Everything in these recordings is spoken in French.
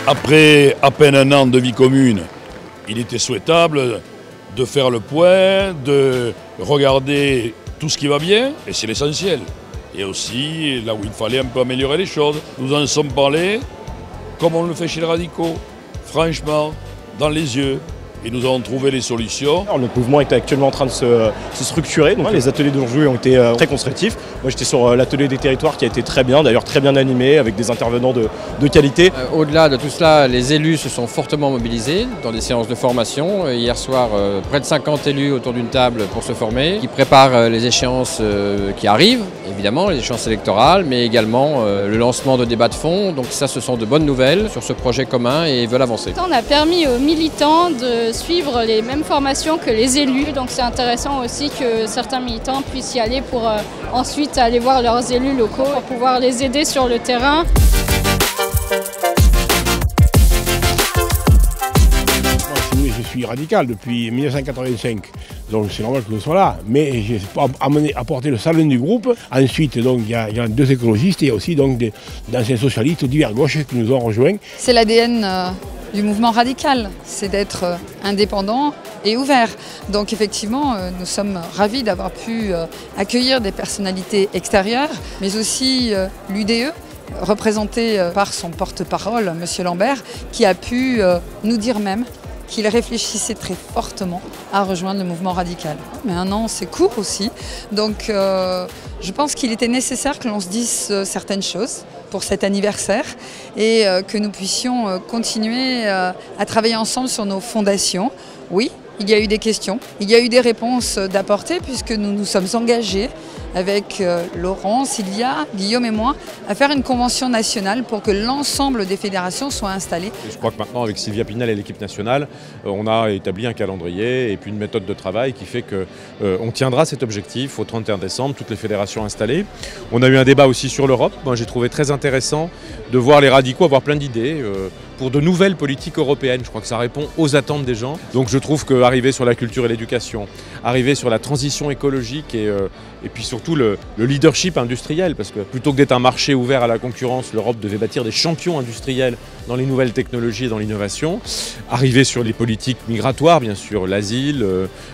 Après à peine un an de vie commune, il était souhaitable de faire le point, de regarder tout ce qui va bien, et c'est l'essentiel. Et aussi là où il fallait un peu améliorer les choses. Nous en sommes parlé comme on le fait chez les radicaux, franchement, dans les yeux. Et nous avons trouvé les solutions. Alors, notre mouvement est actuellement en train de se structurer. Donc, les ateliers d'aujourd'hui ont été très constructifs. Moi j'étais sur l'atelier des territoires qui a été très bien, d'ailleurs très bien animé, avec des intervenants de qualité. Au-delà de tout cela, les élus se sont fortement mobilisés dans des séances de formation. Hier soir, près de 50 élus autour d'une table pour se former, qui préparent les échéances qui arrivent, évidemment, les échéances électorales, mais également le lancement de débats de fond. Donc ça, ce sont de bonnes nouvelles sur ce projet commun et ils veulent avancer. On a permis aux militants de suivre les mêmes formations que les élus, donc c'est intéressant aussi que certains militants puissent y aller pour ensuite aller voir leurs élus locaux pour pouvoir les aider sur le terrain. Je suis radical depuis 1985, donc c'est normal que je sois là, mais j'ai apporté le salon du groupe. Ensuite, donc, il y a deux écologistes et aussi d'anciens socialistes divers gauches qui nous ont rejoints. C'est l'ADN du mouvement radical, c'est d'être indépendant et ouvert. Donc effectivement, nous sommes ravis d'avoir pu accueillir des personnalités extérieures, mais aussi l'UDE, représenté par son porte-parole, M. Lambert, qui a pu nous dire même qu'il réfléchissait très fortement à rejoindre le mouvement radical. Mais un an, c'est court aussi, donc je pense qu'il était nécessaire que l'on se dise certaines choses pour cet anniversaire et que nous puissions continuer à travailler ensemble sur nos fondations. Oui, il y a eu des questions, il y a eu des réponses d'apporter puisque nous nous sommes engagés avec Laurent, Sylvia, Guillaume et moi, à faire une convention nationale pour que l'ensemble des fédérations soient installées. Je crois que maintenant, avec Sylvia Pinel et l'équipe nationale, on a établi un calendrier et puis une méthode de travail qui fait qu'on tiendra cet objectif au 31 décembre, toutes les fédérations installées. On a eu un débat aussi sur l'Europe. Moi, j'ai trouvé très intéressant de voir les radicaux avoir plein d'idées pour de nouvelles politiques européennes. Je crois que ça répond aux attentes des gens. Donc je trouve qu'arriver sur la culture et l'éducation, arriver sur la transition écologique et puis surtout le leadership industriel, parce que plutôt que d'être un marché ouvert à la concurrence, l'Europe devait bâtir des champions industriels dans les nouvelles technologies et dans l'innovation. Arriver sur les politiques migratoires, bien sûr, l'asile,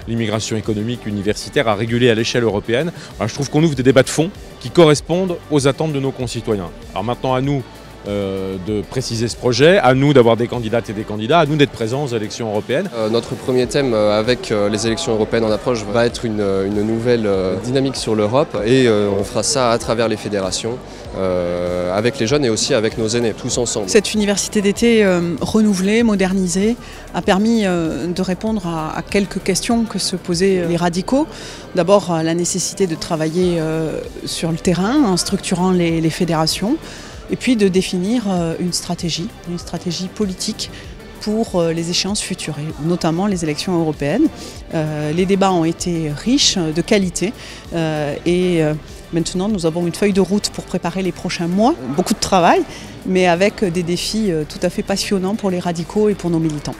l'immigration économique, universitaire, à réguler à l'échelle européenne. Alors, je trouve qu'on ouvre des débats de fond qui correspondent aux attentes de nos concitoyens. Alors maintenant, à nous de préciser ce projet, à nous d'avoir des candidates et des candidats, à nous d'être présents aux élections européennes. Notre premier thème avec les élections européennes en approche va être une nouvelle dynamique sur l'Europe et on fera ça à travers les fédérations, avec les jeunes et aussi avec nos aînés, tous ensemble. Cette université d'été renouvelée, modernisée, a permis de répondre à quelques questions que se posaient les radicaux. D'abord, la nécessité de travailler sur le terrain en structurant les fédérations. Et puis de définir une stratégie politique pour les échéances futures, et notamment les élections européennes. Les débats ont été riches, de qualité, et maintenant nous avons une feuille de route pour préparer les prochains mois. Beaucoup de travail, mais avec des défis tout à fait passionnants pour les radicaux et pour nos militants.